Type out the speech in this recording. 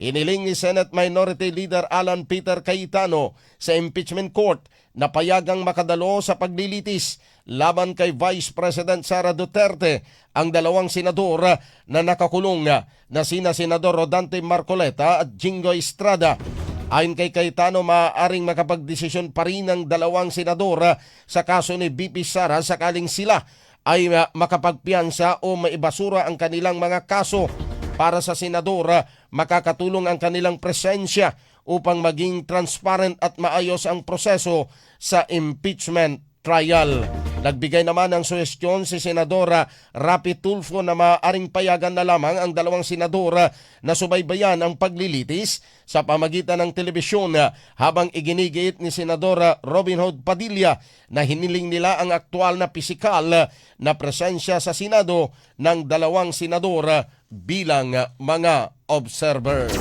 Iniling ni Senate Minority Leader Alan Peter Cayetano sa impeachment court na payagang makadalo sa paglilitis laban kay Vice President Sara Duterte ang dalawang senador na nakakulong na sina Senador Rodante Marcoleta at Jingo Estrada. Ayon kay Cayetano, maaaring makapagdesisyon pa rin ang dalawang senador sa kaso ni VP Sara sakaling sila ay makapagpiyansa o maibasura ang kanilang mga kaso. Para sa senador, makakatulong ang kanilang presensya upang maging transparent at maayos ang proseso sa impeachment trial. Nagbigay naman ng suhestyon si Senadora Rapi Tulfo na maaaring payagan na lamang ang dalawang senador na subaybayan ang paglilitis sa pamagitan ng telebisyon, habang iginigiit ni Senadora Robin Hood Padilla na hiniling nila ang aktual na pisikal na presensya sa Senado ng dalawang senador bilang mga observer.